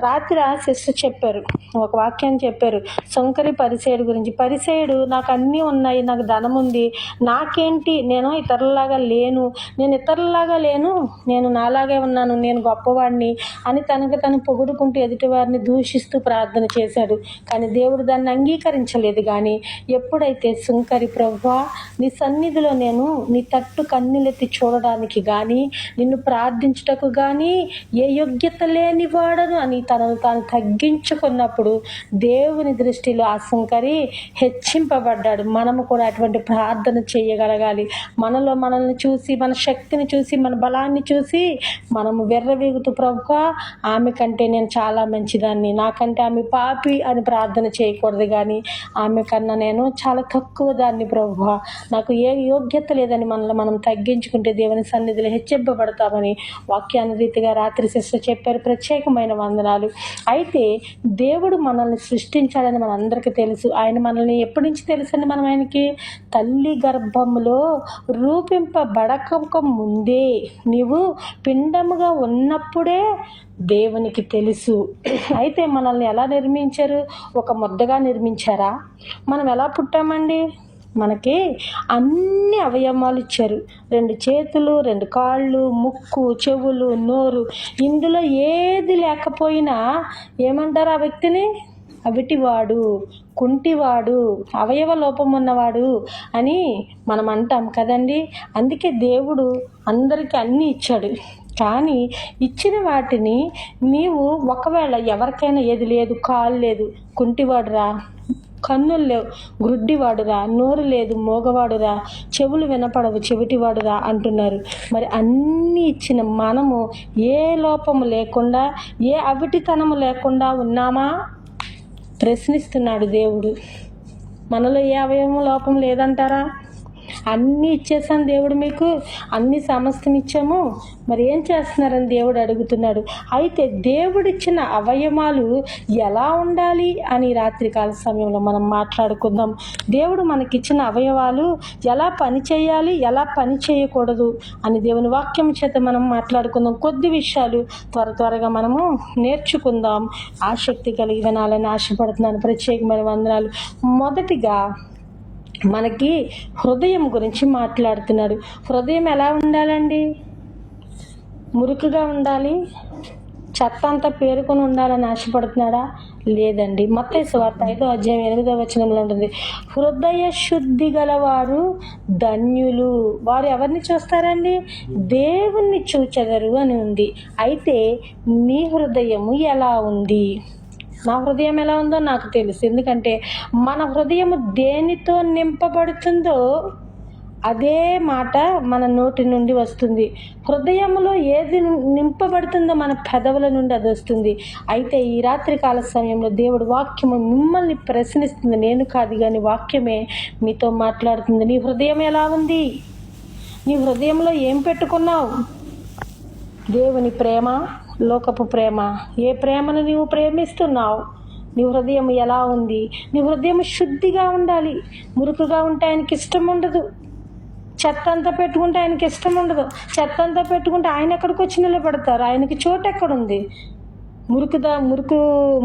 రాత్రి సిస్టర్ చెప్పారు, ఒక వాక్యాన్ని చెప్పారు, సుంకరి పరిసేయుడు గురించి. పరిసేయుడు నాకు అన్నీ ఉన్నాయి, నాకు ధనం ఉంది, నాకేంటి, నేను ఇతరులలాగా లేను, నేను నాలాగే ఉన్నాను, నేను గొప్పవాడిని అని తనకు తను పొగుడుకుంటూ ఎదుటివారిని దూషిస్తూ ప్రార్థన చేశాడు. కానీ దేవుడు దాన్ని అంగీకరించలేదు. కానీ ఎప్పుడైతే సుంకరి, ప్రభువా నీ సన్నిధిలో నేను నీ తట్టు కన్నులెత్తి చూడడానికి కానీ, నిన్ను ప్రార్థించుటకు కానీ ఏ యోగ్యత లేని వాడను అని తనను తాను తగ్గించుకున్నప్పుడు దేవుని దృష్టిలో ఆ సుంకరి హెచ్చింపబడ్డాడు. మనము కూడా అటువంటి ప్రార్థన చేయగలగాలి. మనలో మనల్ని చూసి, మన శక్తిని చూసి, మన బలాన్ని చూసి మనము వెర్రవీగుతూ, ప్రభువా ఆమె కంటే నేను చాలా మంచిదాన్ని, నాకంటే ఆమె పాపి అని ప్రార్థన చేయకూడదు. కానీ ఆమె కన్నా నేను చాలా తక్కువ దాన్ని ప్రభువా, నాకు ఏ యోగ్యత లేదని మనల్ని మనం తగ్గించుకుంటే దేవుని సన్నిధిలో హెచ్చింపబడతామని వాక్యాన్ని రీతిగా రాత్రి సిస్టర్ చెప్పారు. ప్రత్యేకమైన వందనాలు. అయితే దేవుడు మనల్ని సృష్టించాలని మనందరికీ తెలుసు. ఆయన మనల్ని ఎప్పటి నుంచి తెలుసండి? మనం ఆయనకి తల్లి గర్భంలో రూపింపబడక ముందే, నీవు పిండముగా ఉన్నప్పుడే దేవునికి తెలుసు. అయితే మనల్ని ఎలా నిర్మించారు? ఒక ముద్దగా నిర్మించారా? మనం ఎలా పుట్టామండి? మనకి అన్ని అవయవాలు ఇచ్చారు. 2 చేతులు, 2 కాళ్ళు, ముక్కు, చెవులు, నోరు. ఇందులో ఏది లేకపోయినా ఏమంటారు ఆ వ్యక్తిని? అవిటివాడు, కుంటివాడు, అవయవ లోపం ఉన్నవాడు అని మనం అంటాం కదండి. అందుకే దేవుడు అందరికీ అన్నీ ఇచ్చాడు. కానీ ఇచ్చిన వాటిని నీవు ఒకవేళ ఎవరికైనా ఏది లేదు, కాలు లేదు, కుంటివాడురా, కన్నులు లేవు, గ్రుడ్డివాడురా, నోరు లేదు, మోగవాడురా, చెవులు వినపడవు, చెవిటివాడురా అంటున్నారు. మరి అన్నీ ఇచ్చిన మనము ఏ లోపము లేకుండా, ఏ అవిటితనము లేకుండా ఉన్నామా? ప్రశ్నిస్తున్నాడు దేవుడు. మనలో ఏ అవయవం లోపం లేదంటారా? అన్నీ ఇచ్చేసాను దేవుడు, మీకు అన్ని సమస్తం ఇచ్చాము, మరి ఏం చేస్తున్నారని దేవుడు అడుగుతున్నాడు. అయితే దేవుడిచ్చిన అవయవాలు ఎలా ఉండాలి అని రాత్రికాల సమయంలో మనం మాట్లాడుకుందాం. దేవుడు మనకిచ్చిన అవయవాలు ఎలా పని చేయాలి, ఎలా పని చేయకూడదు అని దేవుని వాక్యం చేత మనం మాట్లాడుకుందాం. కొద్ది విషయాలు త్వరగా మనము నేర్చుకుందాం. ఆసక్తి కలిగి వినాలని ఆశపడుతున్నాను. ప్రత్యేకమైన వందనాలు. మొదటిగా మనకి హృదయం గురించి మాట్లాడుతున్నాడు. హృదయం ఎలా ఉండాలండి? మురుకుగా ఉండాలి, చెత్త అంతా పేరుకొని ఉండాలని ఆశపడుతున్నాడా? లేదండి. మత్తయి సువార్త 5వ అధ్యాయం 8వ వచనంలో ఉంటుంది, హృదయ శుద్ధి గలవారు ధన్యులు, వారు ఎవరిని చూస్తారండి? దేవుణ్ణి చూచెదరు అని ఉంది. అయితే నీ హృదయము ఎలా ఉంది? నా హృదయం ఎలా ఉందో నాకు తెలుసు. ఎందుకంటే మన హృదయము దేనితో నింపబడుతుందో అదే మాట మన నోటి నుండి వస్తుంది. హృదయంలో ఏది నింపబడుతుందో మన పెదవుల నుండి అది వస్తుంది. అయితే ఈ రాత్రికాల సమయంలో దేవుడు వాక్యము మిమ్మల్ని ప్రశ్నిస్తుంది. నేను కాదు కానీ వాక్యమే మీతో మాట్లాడుతుంది. నీ హృదయం ఎలా ఉంది? నీ హృదయంలో ఏం పెట్టుకున్నావు? దేవుని ప్రేమ, లోకపు ప్రేమ? ఏ ప్రేమను నీవు ప్రేమిస్తున్నావు? నీ హృదయం ఎలా ఉంది? నీ హృదయం శుద్ధిగా ఉండాలి. మురుకుగా ఉంటే ఆయనకి ఇష్టం ఉండదు. చెత్త అంతా పెట్టుకుంటే ఆయనకి ఇష్టం ఉండదు. చెత్త అంతా పెట్టుకుంటే ఆయన ఎక్కడికి వచ్చి నిలబడతారు? ఆయనకి చోటు ఎక్కడుంది?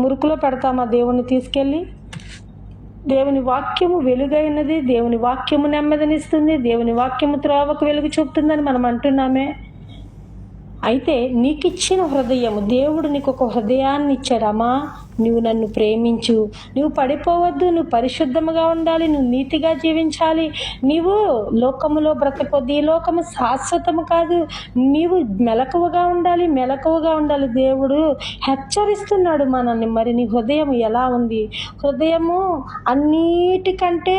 మురుకులో పెడతామా దేవుణ్ణి తీసుకెళ్ళి? దేవుని వాక్యము వెలుగైనది, దేవుని వాక్యము నెమ్మదినిస్తుంది, దేవుని వాక్యము త్రోవకు వెలుగు చూపుతుందని మనం అంటున్నామే. అయితే నీకు ఇచ్చిన హృదయము, దేవుడు నీకు ఒక హృదయాన్ని ఇచ్చాడమ్మా, నువ్వు నన్ను ప్రేమించు, నువ్వు పడిపోవద్దు, నువ్వు పరిశుద్ధముగా ఉండాలి, నువ్వు నీతిగా జీవించాలి, నీవు లోకములో బ్రతకొద్దు, ఈ లోకము శాశ్వతము కాదు, నీవు మెలకువగా ఉండాలి. దేవుడు హెచ్చరిస్తున్నాడు మనల్ని. మరి నీ హృదయం ఎలా ఉంది? హృదయము అన్నిటికంటే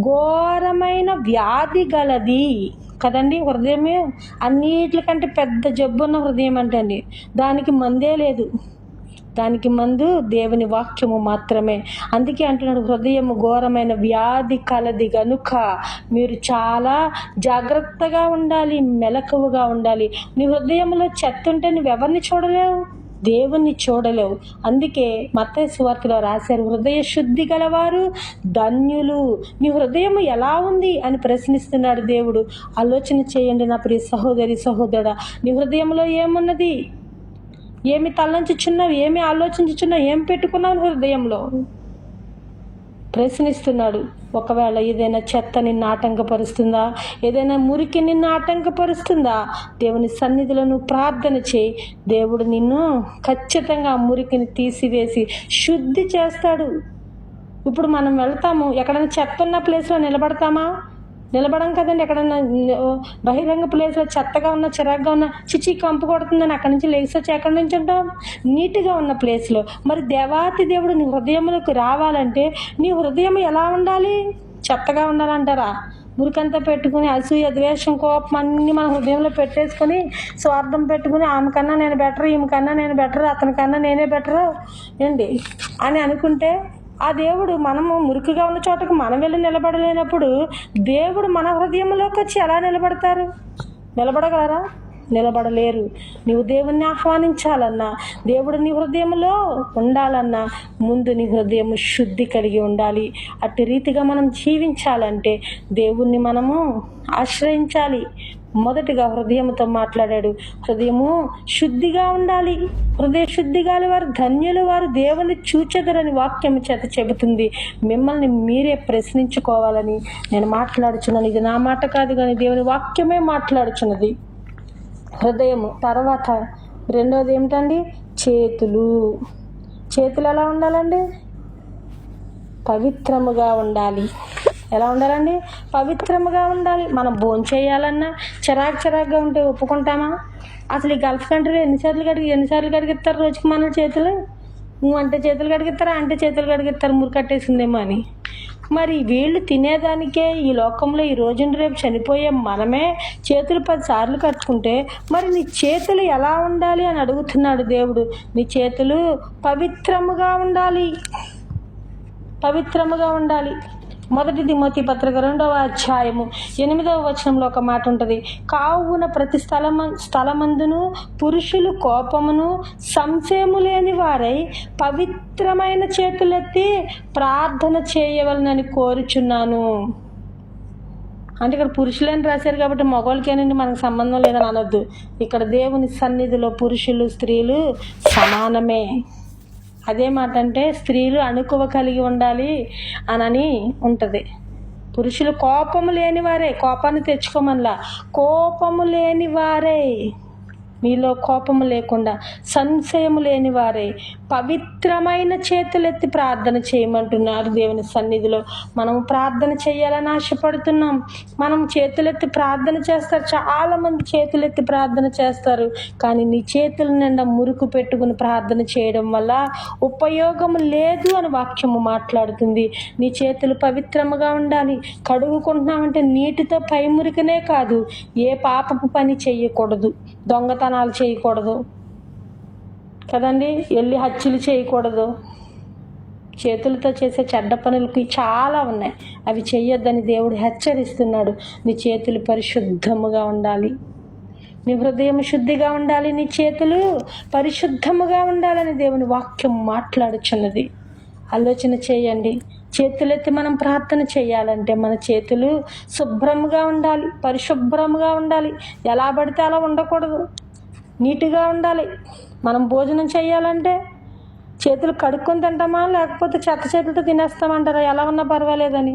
ఘోరమైన వ్యాధి గలది కదండి. హృదయమే అన్నిటికంటే పెద్ద జబ్బున్న హృదయం అంటండి. దానికి మందే లేదు. దానికి మందు దేవుని వాక్యము మాత్రమే. అందుకే అంటున్నాడు, హృదయము ఘోరమైన వ్యాధి కలది గనుక మీరు చాలా జాగ్రత్తగా ఉండాలి, మెలకువగా ఉండాలి. నీ హృదయంలో చెత్త ఉంటే నువ్వెవరిని చూడలేవు, దేవుణ్ణి చూడలేవు. అందుకే మత్తయి సువార్తలో రాశారు, హృదయ శుద్ధి గలవారు ధన్యులు. నీ హృదయం ఎలా ఉంది అని ప్రశ్నిస్తున్నాడు దేవుడు. ఆలోచన చేయండి నా ప్రియ సహోదరి, సహోదరుడా, నీ హృదయంలో ఏమున్నది? ఏమి తలంచుచున్నావు, ఏమి ఆలోచించుచున్నావు, ఏం పెట్టుకున్నావు హృదయంలో ప్రశ్నిస్తున్నాడు. ఒకవేళ ఏదైనా చెత్త నిన్ను ఆటంకపరుస్తుందా, ఏదైనా మురికి నిన్ను ఆటంకపరుస్తుందా, దేవుని సన్నిధిలో నువ్వు ప్రార్థన చేయి. దేవుడు నిన్ను ఖచ్చితంగా ఆ మురికిని తీసివేసి శుద్ధి చేస్తాడు. ఇప్పుడు మనం వెళ్తాము, ఎక్కడైనా చెత్త ఉన్న ప్లేస్లో నిలబడతామా? నిలబడం కదండి. ఎక్కడన్నా బహిరంగ ప్లేస్లో చెత్తగా ఉన్న, చిరాగ్గా ఉన్న, చిచి కంపు కొడుతుందని అక్కడి నుంచి లేచి వచ్చి ఎక్కడి నుంచి ఉంటాం? నీట్గా ఉన్న ప్లేస్లో. మరి దేవాతి దేవుడు నీ హృదయంలోకి రావాలంటే నీ హృదయం ఎలా ఉండాలి? చెత్తగా ఉండాలంటారా? మురికంతా పెట్టుకుని అసూయ, ద్వేషం, కోపం అన్నీ మన హృదయంలో పెట్టేసుకొని స్వార్థం పెట్టుకుని ఆమె కన్నా నేను బెటర్, ఈమె కన్నా నేను బెటర్, అతని కన్నా నేనే బెటర్ ఏంటి అని అనుకుంటే ఆ దేవుడు మనము మురికిగా ఉన్న చోటకు మనం వెళ్ళి నిలబడలేనప్పుడు దేవుడు మన హృదయంలోకి వచ్చి ఎలా నిలబడతారు? నిలబడగలరా? నిలబడలేరు. నీవు దేవుణ్ణి ఆహ్వానించాలన్నా, దేవుడు నీ హృదయంలో ఉండాలన్నా ముందు నీ హృదయం శుద్ధి కలిగి ఉండాలి. అట్టి రీతిగా మనం జీవించాలంటే దేవుణ్ణి మనము ఆశ్రయించాలి. మొదటిగా హృదయంతో మాట్లాడాడు. హృదయము శుద్ధిగా ఉండాలి. హృదయ శుద్ధి గాలి వారు ధన్యులు, వారు దేవుని చూచెదరని వాక్యం చేత చెబుతుంది. మిమ్మల్ని మీరే ప్రశ్నించుకోవాలని నేను మాట్లాడుచున్నాను. ఇది నా మాట కాదు కానీ దేవుని వాక్యమే మాట్లాడుచున్నది. హృదయము తర్వాత రెండోది ఏమిటండి? చేతులు. చేతులు ఎలా ఉండాలండి? పవిత్రముగా ఉండాలి. ఎలా ఉండాలండి? పవిత్రముగా ఉండాలి. మనం భోంచేయాలన్నా చిరాగ్గా ఉంటే ఒప్పుకుంటామా? అసలు ఈ గల్ఫ్ కంట్రీలో ఎన్నిసార్లు కడిగిస్తారు రోజుకి మన చేతులు? అంటే చేతులు కడిగిస్తారా, అంటే చేతులు కడిగిస్తారు మురికట్టేసిందేమో అని. మరి వీళ్ళు తినేదానికే ఈ లోకంలో ఈ రోజున రేపు చనిపోయే మనమే చేతులు 10 సార్లు కట్టుకుంటే మరి నీ చేతులు ఎలా ఉండాలి అని అడుగుతున్నాడు దేవుడు. నీ చేతులు పవిత్రముగా ఉండాలి. పవిత్రముగా ఉండాలి. 1 తిమోతి పత్రిక 2వ అధ్యాయము 8వ వచనంలో ఒక మాట ఉంటుంది. కావున ప్రతి స్థలమందును పురుషులు కోపమును సంశయము లేని వారై పవిత్రమైన చేతులెత్తి ప్రార్థన చేయవలనని కోరుచున్నాను. అంటే ఇక్కడ పురుషులని రాశారు కాబట్టి మగవాళ్ళకేనండి మనకు సంబంధం లేదని అనొద్దు. ఇక్కడ దేవుని సన్నిధిలో పురుషులు స్త్రీలు సమానమే. అదే మాట అంటే స్త్రీలు అణుకువ కలిగి ఉండాలి అని ఉంటుంది. పురుషులు కోపము లేని వారే, కోపాన్ని తెచ్చుకోమల్లా, కోపము లేని వారే, మీలో కోపము లేకుండా సంశయము లేని వారే పవిత్రమైన చేతులెత్తి ప్రార్థన చేయమంటున్నారు దేవుని సన్నిధిలో. మనము ప్రార్థన చేయాలని ఆశపడుతున్నాం. మనం చేతులెత్తి ప్రార్థన చేస్తారు. చాలామంది చేతులెత్తి ప్రార్థన చేస్తారు. కానీ నీ చేతుల నిండా మురుకు పెట్టుకుని ప్రార్థన చేయడం వల్ల ఉపయోగం లేదు అని వాక్యము మాట్లాడుతుంది. నీ చేతులు పవిత్రముగా ఉండాలి. కడుగుకుంటున్నామంటే నీటితో పై మురికనే కాదు, ఏ పాపపు పని చేయకూడదు, దొంగతనాలు చేయకూడదు కదండి, వెళ్ళి హత్యలు చేయకూడదు. చేతులతో చేసే చెడ్డ పనులకి చాలా ఉన్నాయి, అవి చెయ్యొద్దని దేవుడు హెచ్చరిస్తున్నాడు. నీ చేతులు పరిశుద్ధముగా ఉండాలి. నీ హృదయం శుద్ధిగా ఉండాలి. నీ చేతులు పరిశుద్ధముగా ఉండాలని దేవుని వాక్యం మాట్లాడుచున్నది. ఆలోచన చేయండి. చేతులెత్తి మనం ప్రార్థన చేయాలంటే మన చేతులు శుభ్రంగా ఉండాలి, పరిశుభ్రంగా ఉండాలి. ఎలా పడితే అలా ఉండకూడదు, నీట్గా ఉండాలి. మనం భోజనం చేయాలంటే చేతులు కడుక్కొని తింటామా, లేకపోతే చెత్త చేతులతో తినేస్తామంటారా? ఎలా ఉన్నా పర్వాలేదని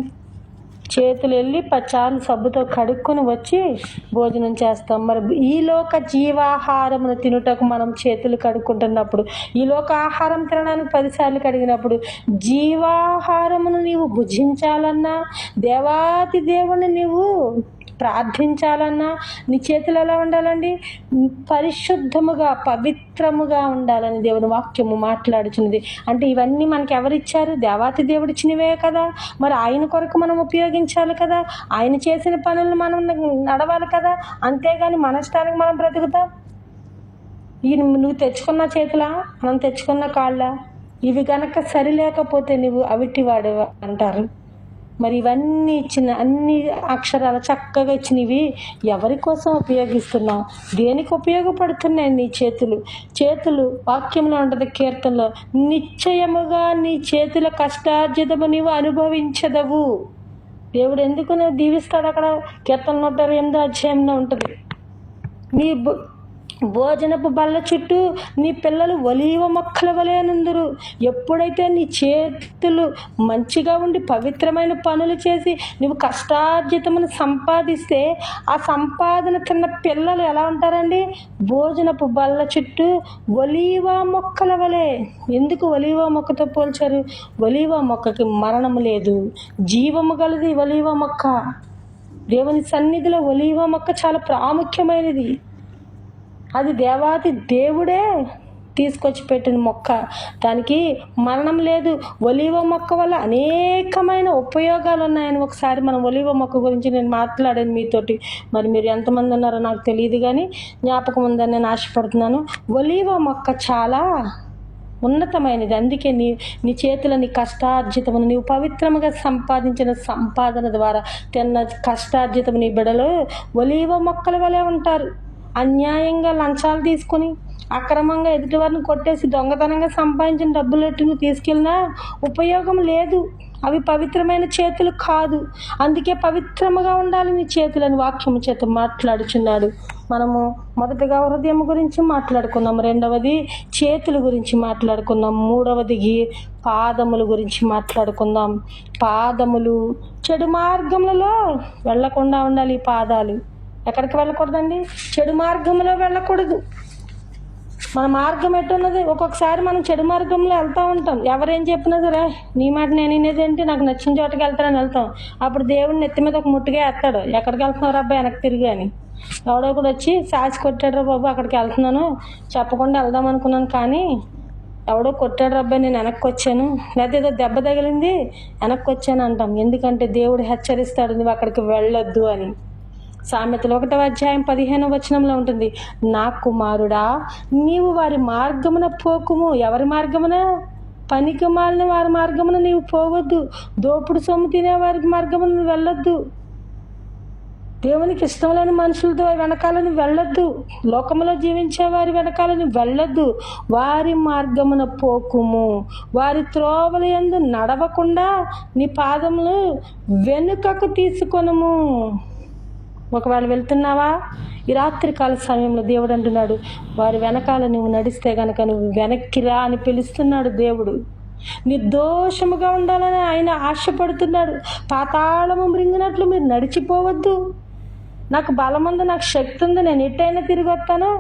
చేతులు వెళ్ళి 10 సార్లు సబ్బుతో కడుక్కొని వచ్చి భోజనం చేస్తాం. మరి ఈ లోక జీవాహారమును తినుటకు మనం చేతులు కడుక్కుంటున్నప్పుడు, ఈ లోక ఆహారం తినడానికి 10 సార్లు కడిగినప్పుడు జీవాహారమును నీవు భుజించాలన్నా, దేవాతి దేవుని నీవు ప్రార్థించాలన్నా నీ చేతులు ఎలా ఉండాలండి? పరిశుద్ధముగా పవిత్రముగా ఉండాలని దేవుని వాక్యము మాట్లాడుచున్నది. అంటే ఇవన్నీ మనకి ఎవరిచ్చారు? దేవాతి దేవుడు ఇచ్చినవే కదా. మరి ఆయన కొరకు మనం ఉపయోగించాలి కదా, ఆయన చేసిన పనులను మనం నడవాలి కదా. అంతేగాని మన ఇష్టానికి మనం బ్రతుకుతాం. నువ్వు తెచ్చుకున్న చేతులా, మనం తెచ్చుకున్న కాళ్ళ, ఇవి గనక సరిలేకపోతే నువ్వు అవిటివాడు అంటారు. మరి ఇవన్నీ ఇచ్చిన అన్ని అక్షరాలు చక్కగా ఇచ్చినవి ఎవరి కోసం ఉపయోగిస్తున్నావు? దేనికి ఉపయోగపడుతున్నాయి నీ చేతులు? చేతులు వాక్యంలో ఉంటుంది, కీర్తనలో, నిశ్చయముగా నీ చేతుల కష్టార్జితము నీవు అనుభవించదవు. దేవుడు ఎందుకు దీవిస్తాడు? అక్కడ కీర్తన 128వ అధ్యాయంలో ఉంటుంది. భోజనపు బల్ల చుట్టూ నీ పిల్లలు ఒలీవ మొక్కల వలె నుందురు. ఎప్పుడైతే నీ చేతులు మంచిగా ఉండి పవిత్రమైన పనులు చేసి నువ్వు కష్టార్జితమును సంపాదిస్తే ఆ సంపాదన తిన్న పిల్లలు ఎలా ఉంటారండి? భోజనపు బల్ల చుట్టూ ఒలీవ మొక్కల వలె. ఎందుకు ఒలీవ మొక్కతో పోల్చారు? ఒలీవ మొక్కకి మరణం లేదు, జీవము గలది ఒలీవ మొక్క. దేవుని సన్నిధిలో ఒలీవ మొక్క చాలా ప్రాముఖ్యమైనది. అది దేవాతి దేవుడే తీసుకొచ్చి పెట్టిన మొక్క, దానికి మరణం లేదు. ఒలీవ మొక్క వల్ల అనేకమైన ఉపయోగాలు ఉన్నాయని ఒకసారి మనం ఒలీవ మొక్క గురించి నేను మాట్లాడాను మీతోటి. మరి మీరు ఎంతమంది ఉన్నారో నాకు తెలియదు, కానీ జ్ఞాపకం ఉందని నేను ఆశపడుతున్నాను. ఒలీవ మొక్క చాలా ఉన్నతమైనది. అందుకే నీ చేతుల నీ కష్టార్జితమును నీవు పవిత్రముగా సంపాదించిన సంపాదన ద్వారా తిన్న కష్టార్జితము నీ బిడలు ఒలీవ మొక్కల వలె ఉంటారు. అన్యాయంగా లంచాలు తీసుకుని అక్రమంగా ఎదుటివారిని కొట్టేసి దొంగతనంగా సంపాదించిన డబ్బులు నువ్వు తీసుకెళ్ళినా ఉపయోగం లేదు. అవి పవిత్రమైన చేతులు కాదు. అందుకే పవిత్రముగా ఉండాలి నీ చేతులని వాక్యము చేత మాట్లాడుచున్నాడు. మనము మొదటిగా హృదయం గురించి మాట్లాడుకున్నాం, రెండవది చేతుల గురించి మాట్లాడుకున్నాం, మూడవది పాదముల గురించి మాట్లాడుకుందాం. పాదములు చెడు మార్గములలో వెళ్లకుండా ఉండాలి. పాదాలు ఎక్కడికి వెళ్ళకూడదండి? చెడు మార్గంలో వెళ్ళకూడదు. మన మార్గం ఎట్టున్నది? ఒక్కొక్కసారి మనం చెడు మార్గంలో వెళ్తూ ఉంటాం. ఎవరేం చెప్పినా సరే నీ మాట నేను వినేదేంటి, నాకు నచ్చిన చోటకి వెళ్తానని వెళ్తాం. అప్పుడు దేవుడు నెత్తి మీద ఒక ముట్టుగా వేస్తాడు, ఎక్కడికి వెళ్తున్నావు అబ్బాయి వెనక్కి తిరిగి అని. ఎవడో కూడా వచ్చి సాచి కొట్టాడు బాబు, అక్కడికి వెళ్తున్నాను చెప్పకుండా వెళ్దాం అనుకున్నాను, కానీ ఎవడో కొట్టాడు అబ్బాయి నేను వెనక్కి వచ్చాను, లేదా ఏదో దెబ్బ తగిలింది వెనక్కి వచ్చాను అంటాం. ఎందుకంటే దేవుడు హెచ్చరిస్తాడు నువ్వు అక్కడికి వెళ్ళొద్దు అని. సామెతలు 1వ అధ్యాయం 15వ వచనంలో ఉంటుంది, నా కుమారుడా నీవు వారి మార్గమున పోకుము. ఎవరి మార్గమున? పనికి మాలిన వారి మార్గమున నీవు పోవద్దు. దోపుడు సొమ్ము తినే వారి మార్గమున నువ్వు వెళ్ళొద్దు. దేవునికి ఇష్టం లేని మనుషులతో వెనకాలని వెళ్ళొద్దు. లోకంలో జీవించే వారి వెనకాలని వెళ్ళొద్దు. వారి మార్గమున పోకుము. వారి త్రోవల యందు నడవకుండా నీ పాదములు వెనుకకు తీసుకొనుము. ఒకవేళ వెళ్తున్నావా? ఈ రాత్రికాల సమయంలో దేవుడు అంటున్నాడు, వారి వెనకాల నువ్వు నడిస్తే గనక నువ్వు వెనక్కి రా అని పిలుస్తున్నాడు దేవుడు. నిర్దోషముగా ఉండాలని ఆయన ఆశపడుతున్నాడు. పాతాళము మృంగినట్లు మీరు నడిచిపోవద్దు. నాకు బలం ఉంది, నాకు శక్తి ఉంది, నేను ఎట్టయినా తిరిగి వస్తాను.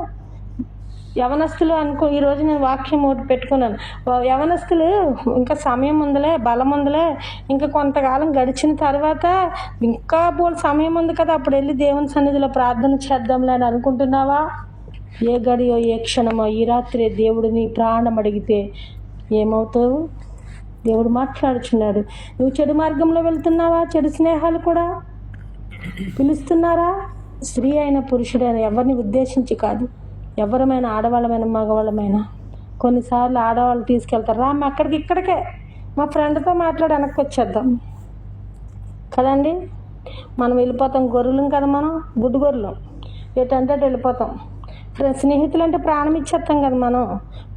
యవనస్తులు ఈరోజు నేను వాక్యం ఒకటి పెట్టుకున్నాను. యవనస్తులు ఇంకా సమయం ఉందిలే, బలం ఉందిలే, ఇంకా కొంతకాలం గడిచిన తర్వాత ఇంకా బోల్ సమయం ఉంది కదా, అప్పుడు వెళ్ళి దేవుని సన్నిధిలో ప్రార్థన చేద్దాంలే అని అనుకుంటున్నావా? ఏ గడియో ఏ క్షణమో ఈ రాత్రి దేవుడిని ప్రాణం అడిగితే ఏమవుతావు? దేవుడు మాట్లాడుచున్నాడు. నువ్వు చెడు మార్గంలో వెళ్తున్నావా? చెడు స్నేహాలు కూడా పిలుస్తున్నారా? స్త్రీ అయిన పురుషుడైన ఎవరిని ఉద్దేశించి కాదు, ఎవరమైనా ఆడవాళ్ళమైనా మగవాళ్ళమైనా కొన్నిసార్లు ఆడవాళ్ళు తీసుకెళ్తారు, రా మా అక్కడికి ఇక్కడికే మా ఫ్రెండ్తో మాట్లాడి వెనక్కి వచ్చేద్దాం కదండి. మనం వెళ్ళిపోతాం, గొర్రెలం కదా మనం, గుడ్డు గొర్రెలు, ఎటంటే వెళ్ళిపోతాం. స్నేహితులు అంటే ప్రాణం ఇచ్చేస్తాం కదా మనం.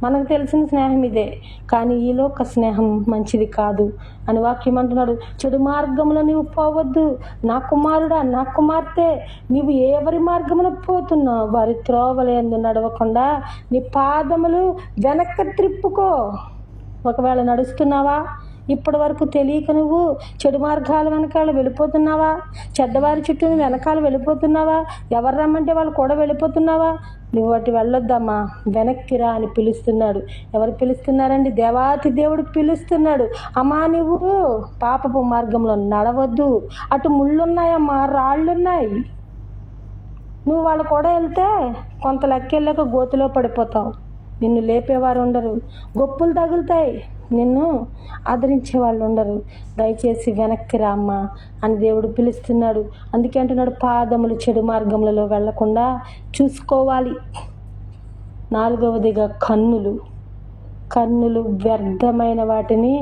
మనకు తెలిసిన స్నేహం ఇదే, కానీ ఈలోక స్నేహం మంచిది కాదు అని వాక్యం అంటున్నాడు. చెడు మార్గంలో నీవు పోవద్దు. నా కుమారుడా, నా కుమార్తె, నీవు ఎవరి మార్గమున పోతున్నావు? వారి త్రోవలందు నడవకుండా నీ పాదములు వెనక్కి త్రిప్పుకో. ఒకవేళ నడుస్తున్నావా? ఇప్పటి వరకు తెలియక నువ్వు చెడు మార్గాల వెనకాల వెళ్ళిపోతున్నావా? చెడ్డవారి చుట్టూ వెనకాల వెళ్ళిపోతున్నావా? ఎవరు రమ్మంటే వాళ్ళు కూడా వెళ్ళిపోతున్నావా? నువ్వు వాటి వెళ్ళొద్దమ్మా, వెనక్కి రా అని పిలుస్తున్నాడు. ఎవరు పిలుస్తున్నారండి? దేవాతి దేవుడు పిలుస్తున్నాడు. అమ్మా నువ్వు పాపపు మార్గంలో నడవద్దు, అటు ముళ్ళున్నాయమ్మా, రాళ్ళున్నాయి. నువ్వు వాళ్ళు కూడా వెళ్తే కొంత లెక్కెళ్ళక గోతులో పడిపోతావు. నిన్ను లేపేవారు ఉండరు, గొప్పులు తగులుతాయి, నిన్ను ఆదరించే వాళ్ళు ఉండరు. దయచేసి వెనక్కి రామ్మా అని దేవుడు పిలుస్తున్నాడు. అందుకే అంటున్నాడు, పాదములు చెడు మార్గములలో వెళ్లకుండా చూసుకోవాలి. 4వదిగా కన్నులు వ్యర్థమైన వాటిని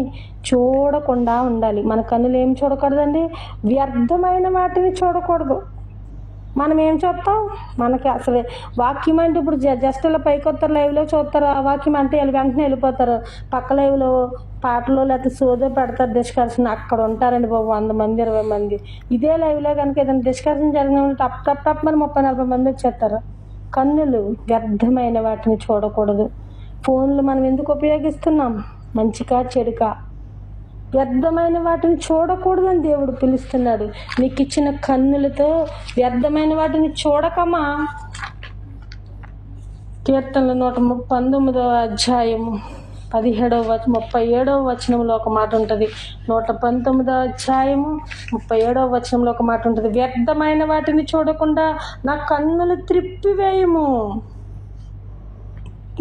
చూడకుండా ఉండాలి. మన కన్నులు ఏం చూడకూడదండి? వ్యర్థమైన వాటిని చూడకూడదు. మనం ఏం చూస్తాం? మనకి అసలు వాక్యం అంటే ఇప్పుడు జస్ట్ ఇలా పైకి వస్తారు, లైవ్లో చూస్తారు. ఆ వాక్యం అంటే వాళ్ళు వెంటనే వెళ్ళిపోతారు. పక్క లైవ్లో పాటలో లేకపోతే సోదో పెడతారు, డిస్కషన్. అక్కడ ఉంటారండి బాబు 100 మంది 20 మంది. ఇదే లైవ్లో కనుక ఏదైనా డిస్కషన్ జరిగిన టప్ టప్ టప్ మరి 30-40 మంది వచ్చేస్తారు. కన్నులు వ్యర్థమైన వాటిని చూడకూడదు. ఫోన్లు మనం ఎందుకు ఉపయోగిస్తున్నాం? మంచిగా చెడుకా? వ్యర్థమైన వాటిని చూడకూడదని దేవుడు పిలుస్తున్నాడు. నీకు ఇచ్చిన కన్నులతో వ్యర్థమైన వాటిని చూడకమా. కీర్తనలు 119వ అధ్యాయము 37వ వచనంలో ఒక మాట ఉంటుంది. 119వ అధ్యాయము 37వ వచనంలో ఒక మాట ఉంటుంది. వ్యర్థమైన వాటిని చూడకుండా నా కన్నులు త్రిప్పివేయము,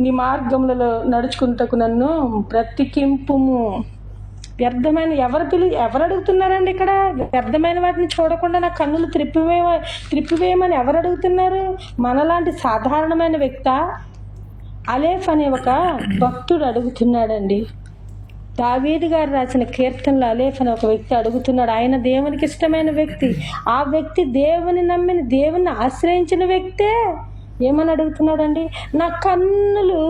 నీ మార్గములలో నడుచుకుంటకు నన్ను బ్రతికింపుము. వ్యర్థమైన ఎవరు అడుగుతున్నారండి ఇక్కడ? వ్యర్థమైన వాటిని చూడకుండా నా కన్నులు త్రిప్పివేయమని ఎవరు అడుగుతున్నారు? మనలాంటి సాధారణమైన వ్యక్తి అలేఫ్ అనే ఒక భక్తుడు అడుగుతున్నాడండి. దావీదు గారు రాసిన కీర్తనలో అలేఫ్ అనే ఒక వ్యక్తి అడుగుతున్నాడు. ఆయన దేవునికి ఇష్టమైన వ్యక్తి. ఆ వ్యక్తి దేవుని నమ్మిన, దేవుని ఆశ్రయించిన వ్యక్తే ఏమని అడుగుతున్నాడండి? నా కన్నులు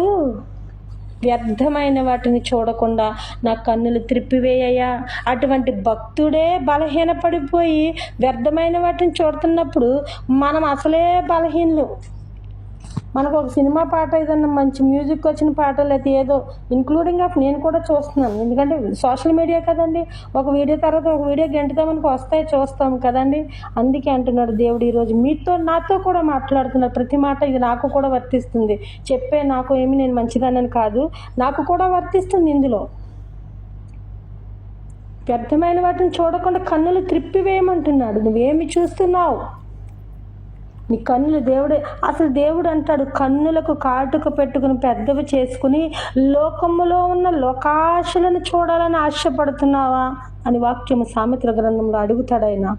వ్యర్థమైన వాటిని చూడకుండా నా కన్నులు త్రిప్పివేయ్యా. అటువంటి భక్తుడే బలహీనపడిపోయి వ్యర్థమైన వాటిని చూడుతున్నప్పుడు మనం అసలే బలహీనలు. మనకు ఒక సినిమా పాట, ఏదన్నా మంచి మ్యూజిక్ వచ్చిన పాట, లేకపోతే ఏదో ఇంక్లూడింగ్ ఆఫ్ నేను కూడా చూస్తున్నాను. ఎందుకంటే సోషల్ మీడియా కదండి. ఒక వీడియో తర్వాత ఒక వీడియో గంటతో మనకు వస్తాయి, చూస్తాం కదండి. అందుకే అంటున్నాడు దేవుడు ఈరోజు నాతో కూడా మాట్లాడుతున్నాడు. ప్రతి మాట ఇది నాకు కూడా వర్తిస్తుంది. నాకు ఏమి నేను మంచిదానని కాదు, నాకు కూడా వర్తిస్తుంది ఇందులో. వ్యర్థమైన వాటిని చూడకుండా కన్నులు త్రిప్పివేయమంటున్నాడు. నువ్వేమి చూస్తున్నావు? నీ కన్నులు దేవుడు అంటాడు, కన్నులకు కాటుక పెట్టుకుని పెద్దవి చేసుకుని లోకములో ఉన్న లోకాశలను చూడాలని ఆశపడుతున్నావా అని వాక్యము సామెతల గ్రంథంలో అడుగుతాడు ఆయన.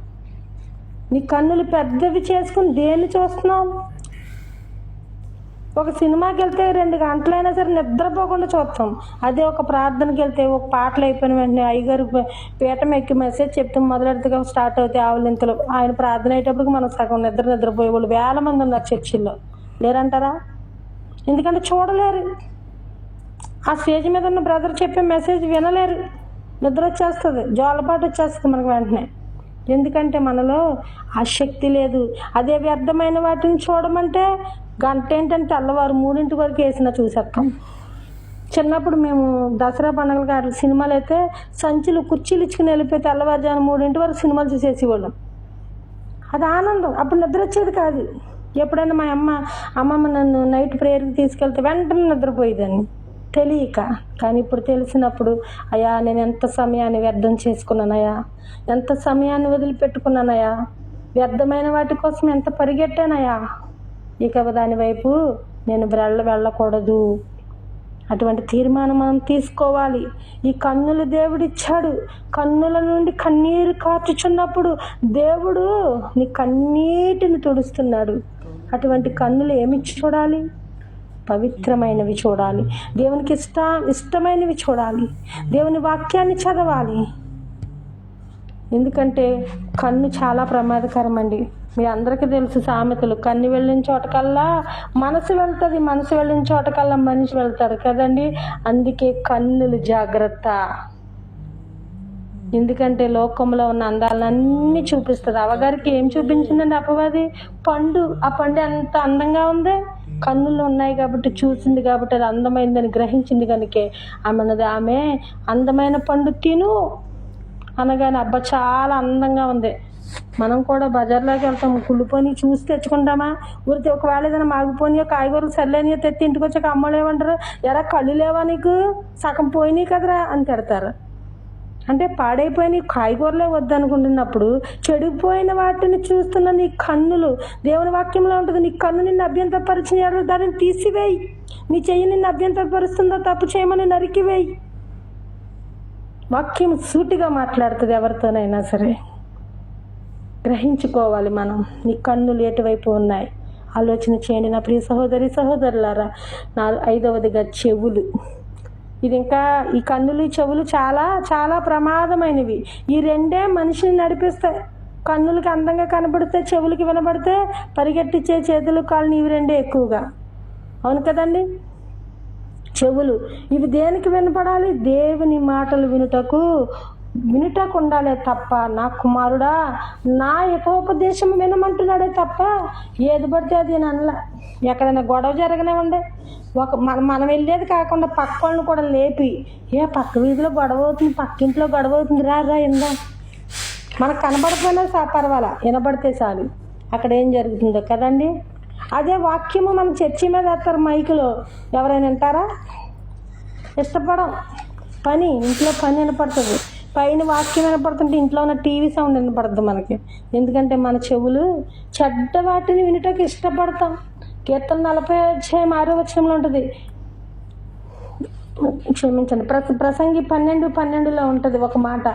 నీ కన్నులు పెద్దవి చేసుకుని దేన్ని చూస్తున్నావు? ఒక సినిమాకి వెళ్తే 2 గంటలైనా సరే నిద్రపోకుండా చూస్తాం. అదే ఒక ప్రార్థనకి వెళ్తే ఒక పాటలు అయిపోయిన వెంటనే అయ్యగారు పీఠం ఎక్కి మెసేజ్ చెప్తే మొదలెడతగా స్టార్ట్ అవుతాయి ఆవులింతలు. ఆయన ప్రార్థన అయ్యేటప్పటికి మనం సగం నిద్రపోయే వాళ్ళు వేల మంది ఉన్నారు చర్చిల్లో. లేరంటారా? ఎందుకంటే చూడలేరు. ఆ స్టేజ్ మీద ఉన్న బ్రదర్ చెప్పే మెసేజ్ వినలేరు. నిద్ర వచ్చేస్తుంది, జోలపాటు వచ్చేస్తుంది మనకు వెంటనే. ఎందుకంటే మనలో ఆసక్తి లేదు. అదే వ్యర్థమైన వాటిని చూడమంటే గంట ఏంటంటే తెల్లవారు 3 వరకు వేసినా చూసేస్తాం. చిన్నప్పుడు మేము దసరా పండుగలు సినిమాలు అయితే సంచులు కుర్చీలు ఇచ్చుకుని వెళ్ళిపోయి తెల్లవారుజాము 3 వరకు సినిమాలు చూసేసేవాళ్ళం. అది ఆనందం. అప్పుడు నిద్ర వచ్చేది కాదు. ఎప్పుడైనా మా అమ్మమ్మ నన్ను నైట్ ప్రేయర్కి తీసుకెళ్తే వెంటనే నిద్రపోయేదాన్ని తెలియక. కానీ ఇప్పుడు తెలిసినప్పుడు, అయ్యా నేను ఎంత సమయాన్ని వ్యర్థం చేసుకున్నానయ్యా, ఎంత సమయాన్ని వదిలిపెట్టుకున్నానయ్యా, వ్యర్థమైన వాటి కోసం ఎంత పరిగెట్టానయ్యా, ఇక దాని వైపు నేను వెళ్ళకూడదు. అటువంటి తీర్మానం మనం తీసుకోవాలి. ఈ కన్నులు దేవుడిచ్చాడు. కన్నుల నుండి కన్నీరు కార్చుచున్నప్పుడు దేవుడు నీ కన్నీటిని తుడుస్తున్నాడు. అటువంటి కన్నులు ఏమి చూడాలి? పవిత్రమైనవి చూడాలి. దేవునికి ఇష్టమైనవి చూడాలి. దేవుని వాక్యాన్ని చదవాలి. ఎందుకంటే కన్ను చాలా ప్రమాదకరం అండి. మీ అందరికీ తెలుసు సామెతలు, కన్ను వెళ్ళిన చోటకల్లా మనసు వెళ్తుంది, మనసు వెళ్ళిన చోటకల్లా మనిషి వెళ్తాడు కదండి. అందుకే కన్నులు జాగ్రత్త. ఎందుకంటే లోకంలో ఉన్న అందాలన్నీ చూపిస్తుంది. అవ్వగారికి ఏం చూపించిందండి అపవాది? పండు. ఆ పండు ఎంత అందంగా ఉంది, కన్నులు ఉన్నాయి కాబట్టి, చూసింది కాబట్టి అది అందమైందని గ్రహించింది కనుకే ఆమె అందమైన పండు తిను అనగానే అబ్బా చాలా అందంగా ఉంది. మనం కూడా బజార్లోకి వెళ్తాము, కుళ్ళిపోని చూసి తెచ్చుకుంటామా? ఊరితే ఒకవేళ ఏదైనా మాగిపోయినాయో కాయగూరలు సర్లేనియో తెచ్చి ఇంటికి వచ్చాక అమ్మలు ఏమంటారు, ఎరా కళ్ళు లేవా నీకు, సగం పోయినాయి కదరా అని తిడతారు. అంటే పాడైపోయిన కాయగూరలే వద్దనుకుంటున్నప్పుడు చెడిపోయిన వాటిని చూస్తున్న నీ కన్నులు, దేవుని వాక్యంలో ఉంటుంది, నీ కన్ను నిన్ను అభ్యంతరపరిచిన దానిని తీసివేయి. నీ చెయ్యి నిన్ను అభ్యంతరపరుస్తుందో తప్పు చేయమని నరికివేయి. వాక్యం సూటిగా మాట్లాడుతుంది ఎవరితోనైనా సరే. గ్రహించుకోవాలి మనం, నీ కన్నులు ఎటువైపు ఉన్నాయి ఆలోచన చేయండి నా ప్రియ సహోదరులారా. 5వదిగా చెవులు. ఇది ఇంకా ఈ కన్నులు చెవులు చాలా చాలా ప్రమాదమైనవి. ఈ రెండే మనిషిని నడిపిస్తాయి. కన్నులకి అందంగా కనబడితే, చెవులకి వినబడితే పరిగెట్టించే చేతులు కాళ్ళు ఇవి రెండే ఎక్కువగా. అవును కదండి. చెవులు ఇవి దేనికి వినపడాలి? దేవుని మాటలు వినుటకు వినుటకు ఉండాలే తప్ప, నా కుమారుడా నా హితోపదేశం వినమంటున్నాడే తప్ప ఏది పడితే అది అనలా. ఎక్కడైనా గొడవ జరగనివ్వండి, మనం వెళ్ళేది కాకుండా పక్క వాళ్ళని కూడా లేపి, పక్క వీధిలో గొడవ అవుతుంది, పక్కింట్లో గొడవ అవుతుంది, రా ఇందా. మనకు కనబడకపోయినా పర్వాలా, వినబడితే చాలు అక్కడ ఏం జరుగుతుందో కదండి. అదే వాక్యము మన చర్చి మీద వేస్తారు మైకులో, ఎవరైనా వింటారా? ఇష్టపడం. ఇంట్లో పని వినపడుతుంది, పైన వాక్యం వినపడుతుంటే ఇంట్లో ఉన్న టీవీ సౌండ్ వినపడుతుంది మనకి. ఎందుకంటే మన చెవులు చెడ్డ వాటిని వినుటకు ఇష్టపడతాం. కీర్తన 40:6 ఉంటుంది, క్షమించండి, ప్రసంగి 12:12 ఉంటుంది ఒక మాట.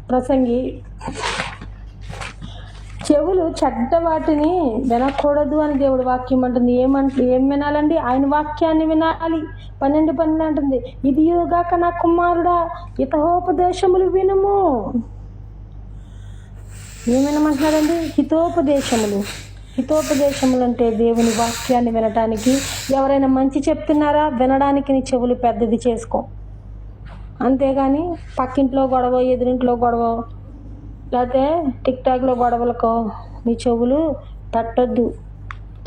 ప్రసంగి చెవులు చెడ్డ వాటిని వినకూడదు అని దేవుడు వాక్యం అంటుంది. ఏం వినాలండి? ఆయన వాక్యాన్ని వినాలి. 12:12 అంటుంది, ఇదిగాక నా కుమారుడా హితోపదేశములు వినుము. ఏం వినమంటున్నారండి? హితోపదేశములు అంటే దేవుని వాక్యాన్ని వినటానికి. ఎవరైనా మంచి చెప్తున్నారా వినడానికి నీ చెవులు పెద్దది చేసుకో. అంతేగాని పక్కింట్లో గొడవ, ఎదురింట్లో గొడవ, లేకపోతే టిక్టాక్లో గొడవలకో నీ చెవులు పెట్టొద్దు.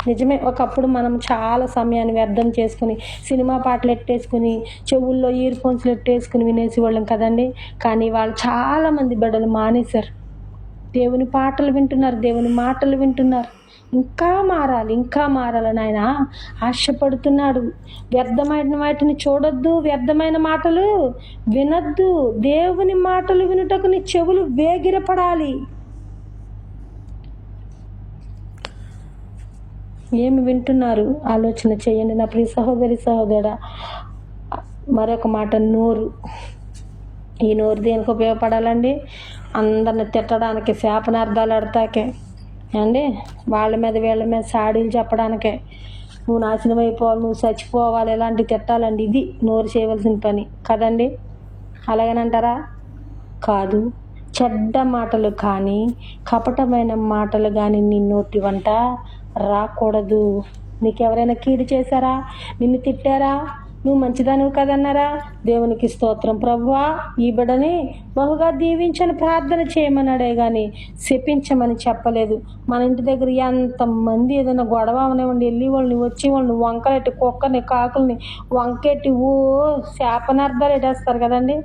నిజమే, ఒకప్పుడు మనం చాలా సమయాన్ని వ్యర్థం చేసుకుని సినిమా పాటలు ఎట్టేసుకుని చెవుల్లో ఇయర్ ఫోన్స్లు ఎట్టేసుకుని వినేసేవాళ్ళం కదండి. కానీ వాళ్ళు చాలామంది బిడ్డలు మానేశారు. దేవుని పాటలు వింటున్నారు, దేవుని మాటలు వింటున్నారు. ఇంకా మారాలని ఆయన ఆశపడుతున్నాడు. వ్యర్థమైన వాటిని చూడొద్దు, వ్యర్థమైన మాటలు వినొద్దు. దేవుని మాటలు వినుటకు నీ చెవులు వేగిరపడాలి. ఏమి వింటున్నారు ఆలోచన చేయండి నా ప్రియ సహోదరి సహోదరుడా. మరొక మాట, నోరు. ఈ నోరు దేనికి ఉపయోగపడాలండి? అందరిని తిట్టడానికి, శాపనార్థాలు ఆడతాకే అండి, వాళ్ళ మీద వీళ్ళ మీద సాడీలు చెప్పడానికే. నువ్వు నాశనం అయిపోవాలి, నువ్వు చచ్చిపోవాలి, ఇలాంటి తిట్టాలండి. ఇది నోరు చేయవలసిన పని కదండి. అలాగేనంటారా? కాదు. చెడ్డ మాటలు కానీ కపటమైన మాటలు కానీ నీ నోటి వంట రాకూడదు. నీకెవరైనా కీడు చేశారా? నిన్ను తిట్టారా? నువ్వు మంచిదానివి కదన్నారా? దేవునికి స్తోత్రం, ప్రభువా ఈ బిడ్డని బహుగా దీవించని ప్రార్థన చేయమన్నాడే కానీ శపించమని చెప్పలేదు. మన ఇంటి దగ్గర ఎంతమంది ఏదైనా గొడవ అవనివ్వండి, వెళ్ళి వాళ్ళని వచ్చి వాళ్ళని వంకలెట్టి, కుక్కని కాకుల్ని వంకెట్టి శాపనార్థాలు ఎట్టేస్తారు కదండి.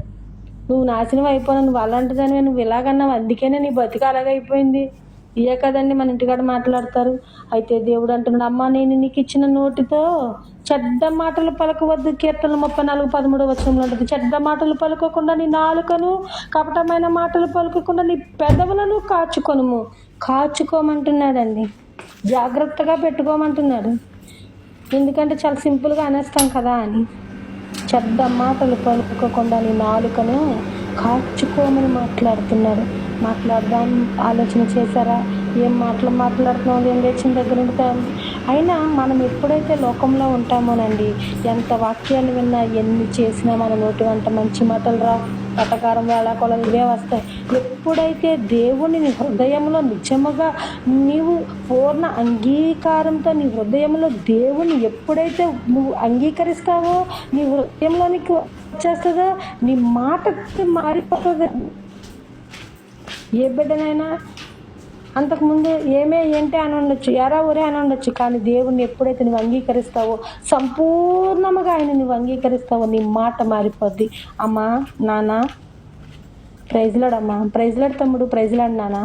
నువ్వు నాశనం అయిపోయినా, నువ్వు అలాంటిదానివే, నువ్వు ఇలాగన్నావు, అందుకేనే నీ బతికి అలాగైపోయింది, ఇయే కదండి మన ఇంటికాడ మాట్లాడతారు. అయితే దేవుడు అంటున్నాడు, అమ్మ నేను నీకు ఇచ్చిన నోటితో చెడ్డ మాటలు పలకవద్దు. కీర్తన 34:13 ఉంటుంది, చెడ్డ మాటలు పలుకోకుండా నీ నాలుకను, కపటమైన మాటలు పలుకోకుండా నీ పెదవులను కాచుకోమంటున్నాడండి. జాగ్రత్తగా పెట్టుకోమంటున్నాడు. ఎందుకంటే చాలా సింపుల్గా అనేస్తాం కదా అని. చెడ్డ మాటలు పలుకోకుండా నీ నాలుకను కాచుకోమని మాట్లాడదాం. ఆలోచన చేశారా? ఏం మాట్లాడుతున్నాం? ఏం లేచిన దగ్గర ఉంటాం. అయినా మనం ఎప్పుడైతే లోకంలో ఉంటామోనండి, ఎంత వాక్యాన్ని విన్నా, ఎన్ని చేసినా మన నోటి వంట మంచి మాటలు రా, పటకారం, వేళాకొలం ఇవే వస్తాయి. ఎప్పుడైతే దేవుని నీ హృదయంలో నిజముగా నీవు పూర్ణ అంగీకారంతో నీ హృదయంలో దేవుని ఎప్పుడైతే నువ్వు అంగీకరిస్తావో, నీ హృదయంలోనికి వచ్చేస్తుందో, నీ మాట మారిపోతుంది. ఏ బిడ్డనైనా అంతకుముందు ఏంటి అని ఉండొచ్చు, ఎరా ఊరే అని ఉండొచ్చు. కానీ దేవుణ్ణి ఎప్పుడైతే నువ్వు అంగీకరిస్తావో, సంపూర్ణముగా ఆయన నువ్వు అంగీకరిస్తావో, నీ మాట మారిపోద్ది. అమ్మా, నాన్న, ప్రైజ్లాడమ్మా, ప్రైజ్లాడు తమ్ముడు, ప్రైజ్లాడు నాన్న.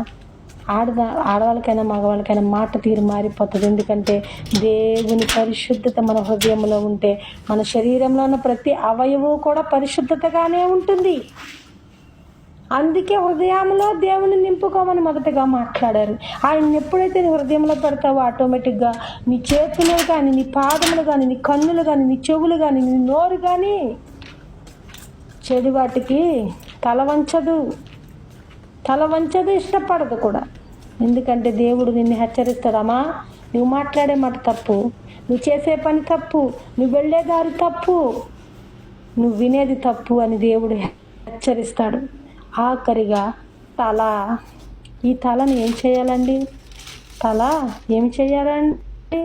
ఆడవాళ్ళకైనా మగవాళ్ళకైనా మాట తీరు మారిపోతుంది. ఎందుకంటే దేవుని పరిశుద్ధత మన హృదయంలో ఉంటే మన శరీరంలో ఉన్న ప్రతి అవయవం కూడా పరిశుద్ధతగానే ఉంటుంది. అందుకే హృదయంలో దేవుని నింపుకోమని మొదటగా మాట్లాడారు. ఆయన ఎప్పుడైతే నీ హృదయంలో పెడతావో ఆటోమేటిక్గా నీ చేతులు కానీ, నీ పాదములు కానీ, నీ కన్నులు కానీ, నీ చెవులు కానీ, నీ నోరు కానీ చెడు వాటికి తల వంచదు, ఇష్టపడదు కూడా. ఎందుకంటే దేవుడు నిన్ను హెచ్చరిస్తాడమ్మా, నువ్వు మాట్లాడే మాట తప్పు, నువ్వు చేసే పని తప్పు, నువ్వు వెళ్ళే దారి తప్పు, నువ్వు వినేది తప్పు అని దేవుడు హెచ్చరిస్తాడు. ఆఖరిగా ఈ తలను ఏం చేయాలండి? ఏం చేయాలండి?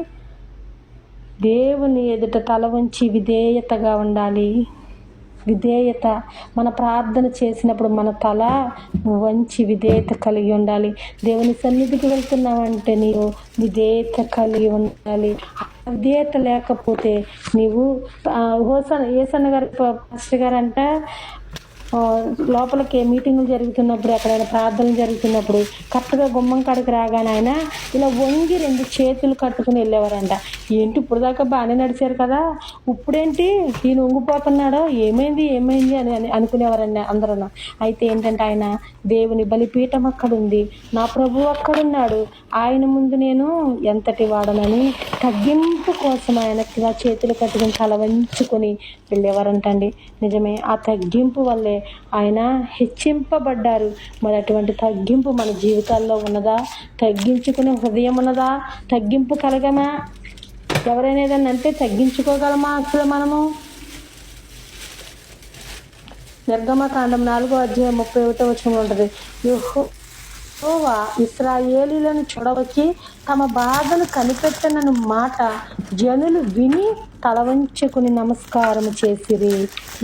దేవుని ఎదుట తల వంచి విధేయతగా ఉండాలి. విధేయత. మన ప్రార్థన చేసినప్పుడు మన తల వంచి విధేయత కలిగి ఉండాలి. దేవుని సన్నిధికి వెళ్తున్నావంటే నీవు విధేయత కలిగి ఉండాలి. విధేయత లేకపోతే నీవు ఏసన్న గారు పాస్టర్ గారు అంట లోపలికి మీటింగులు జరుగుతున్నప్పుడు, ఎక్కడైనా ప్రార్థనలు జరుగుతున్నప్పుడు కరెక్ట్గా గుమ్మం కాడికి రాగానే ఆయన ఇలా వంగి 2 చేతులు కట్టుకుని వెళ్ళేవారంట. ఏంటి ఇప్పుడు దాకా బాగానే నడిచారు కదా, ఇప్పుడేంటి ఈయన వంగిపోతున్నాడో, ఏమైంది అని అనుకునేవారండి అందరూ. అయితే ఏంటంటే ఆయన దేవుని బలిపీఠం అక్కడుంది, నా ప్రభు అక్కడున్నాడు, ఆయన ముందు నేను ఎంతటి వాడనని తగ్గింపు కోసం ఆయనకి నా చేతులు కట్టుకుని తల వంచుకొని వెళ్ళేవారంటండి. నిజమే, ఆ తగ్గింపు వల్లే ఆయన హెచ్చింపబడ్డారు. మరి అటువంటి తగ్గింపు మన జీవితాల్లో ఉన్నదా? తగ్గించుకునే హృదయం ఉన్నదా? తగ్గింపు కలగమా? ఎవరైనా ఏదన్నా అంటే తగ్గించుకోగలమా అసలు మనము? నిర్గమకాండం 4వ అధ్యాయం 31వ వచనం ఉంటుంది. యెహోవా ఇశ్రాయేలీయులను చూడవచ్చి తమ బాధను కనిపెట్టనను మాట జనులు విని తల వంచుకుని నమస్కారం చేసిరి.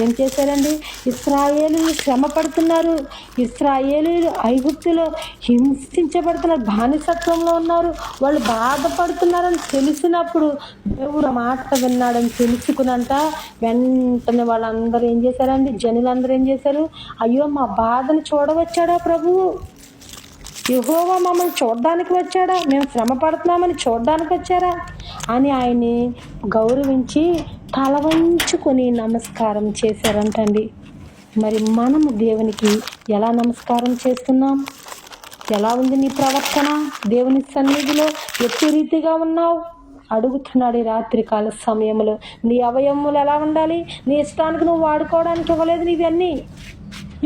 ఏం చేశారండి? ఇశ్రాయేలీయులు శ్రమ పడుతున్నారు, ఇశ్రాయేలీయులు ఐగుప్తులో హింసించబడుతున్నారు, బానిసత్వంలో ఉన్నారు, వాళ్ళు బాధపడుతున్నారని తెలిసినప్పుడు దేవుడు మాట విన్నాడని తెలుసుకున్నంట వెంటనే వాళ్ళందరూ ఏం చేశారండి? జనులందరూ ఏం చేశారు? అయ్యో, మా బాధను చూడవచ్చాడా ప్రభువు? యెహోవా మమ్మల్ని చూడడానికి వచ్చాడా? మేము శ్రమ పడుతున్నామని చూడడానికి వచ్చారా అని ఆయన్ని గౌరవించి తల వంచుకొని నమస్కారం చేశారంటండి. మరి మనము దేవునికి ఎలా నమస్కారం చేస్తున్నాం? ఎలా ఉంది నీ ప్రవర్తన? దేవుని సన్నిధిలో ఎట్టి రీతిగా ఉన్నావు అడుగుతున్నాడు ఈ రాత్రికాల సమయంలో. నీ అవయవములు ఎలా ఉండాలి? నీ ఇష్టానికి నువ్వు వాడుకోవడానికి ఇవ్వలేదు. నీవన్నీ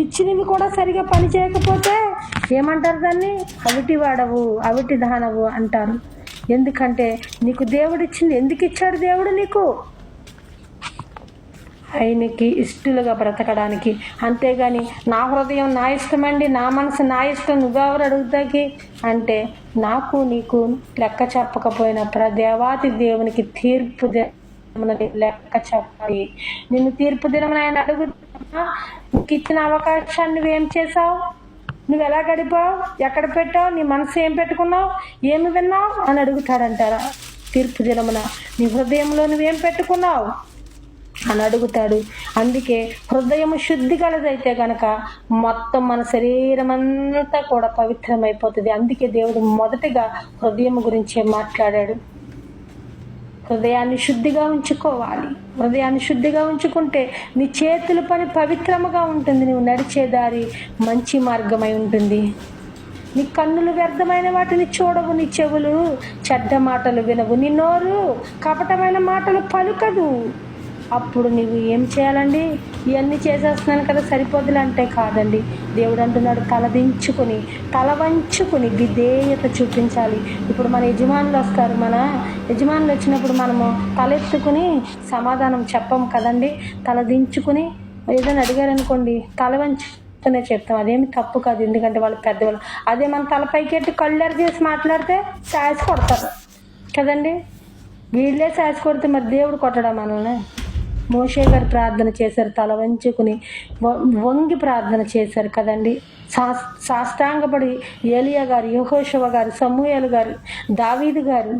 ఇచ్చినవి కూడా సరిగా పని చేయకపోతే ఏమంటారు? దాన్ని అవిటి వాడవు, అవిటి దానవు అంటారు. ఎందుకంటే నీకు దేవుడు ఇచ్చింది. ఎందుకు ఇచ్చాడు దేవుడు నీకు? ఆయనకి ఇష్టలుగా బ్రతకడానికి. అంతేగాని నా హృదయం నా ఇష్టమండి, నా మనసు నా ఇష్టం, నువ్వెవరు అడుగుతాకి అంటే నాకు నీకు లెక్క చెప్పకపోయినా దేవాతి దేవునికి తీర్పు లెక్క చెప్పాలి. నిన్ను తీర్పు దినమని ఆయన అడుగుతున్నా, నీకు ఇచ్చిన అవకాశాన్ని నువ్వేం చేసావు? నువ్వు ఎలా గడిపావు? ఎక్కడ పెట్టావు? నీ మనసు ఏం పెట్టుకున్నావు? ఏమి విన్నావు అని అడుగుతాడంటారా తీర్పు దినమున. నీ హృదయంలో నువ్వేం పెట్టుకున్నావు అని అడుగుతాడు. అందుకే హృదయం శుద్ధి కలదైతే గనక మొత్తం మన శరీరం అంతా కూడా పవిత్రమైపోతుంది. అందుకే దేవుడు మొదటిగా హృదయం గురించే మాట్లాడాడు. హృదయాన్ని శుద్ధిగా ఉంచుకోవాలి. హృదయాన్ని శుద్ధిగా ఉంచుకుంటే నీ చేతుల పని పవిత్రముగా ఉంటుంది. నువ్వు నడిచే దారి మంచి మార్గమై ఉంటుంది. నీ కన్నులు వ్యర్థమైన వాటిని చూడవు, నీ చెవులు చెడ్డ మాటలు వినవు, నీ నోరు కపటమైన మాటలు పలుకదు. అప్పుడు నువ్వు ఏం చేయాలండి? ఇవన్నీ చేసేస్తున్నాను కదా సరిపోదులు అంటే కాదండి. దేవుడు అంటున్నాడు తలదించుకొని తల వంచుకొని విధేయత చూపించాలి. ఇప్పుడు మన యజమానులు వస్తారు. మన యజమానులు వచ్చినప్పుడు మనము తలెత్తుకుని సమాధానం చెప్పం కదండి. తలదించుకుని ఏదైనా అడిగారనుకోండి తల వంచుకునే చెప్తాం. అదేమి తప్పు కాదు, ఎందుకంటే వాళ్ళు పెద్దవాళ్ళు. అదే మన తలపైకెట్టి కళ్ళెర చేసి మాట్లాడితే సాయసి కొడతారు కదండి. వీళ్ళే సాయసి కొడితే మరి దేవుడు కొట్టడా మనల్ని? మోషే గారు ప్రార్థన చేశారు, తల వంచుకుని వంగి ప్రార్థన చేశారు కదండి. సాష్టాంగపడి ఏలియా గారు, యెహోషువ గారు, సమూయేలు గారు, దావీదు గారు,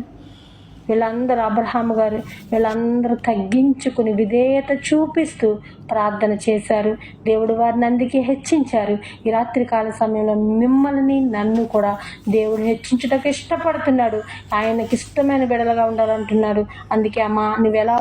వీళ్ళందరూ అబ్రహాము గారు, వీళ్ళందరూ తగ్గించుకుని విధేయత చూపిస్తూ ప్రార్థన చేశారు. దేవుడు వారిని అందుకే హెచ్చించారు. ఈ రాత్రికాల సమయంలో మిమ్మల్ని నన్ను కూడా దేవుడు హెచ్చించుటకు ఇష్టపడుతున్నాడు. ఆయనకి ఇష్టమైన బిడలుగా ఉండాలంటున్నాడు. అందుకే అమ్మా, నువ్వెలా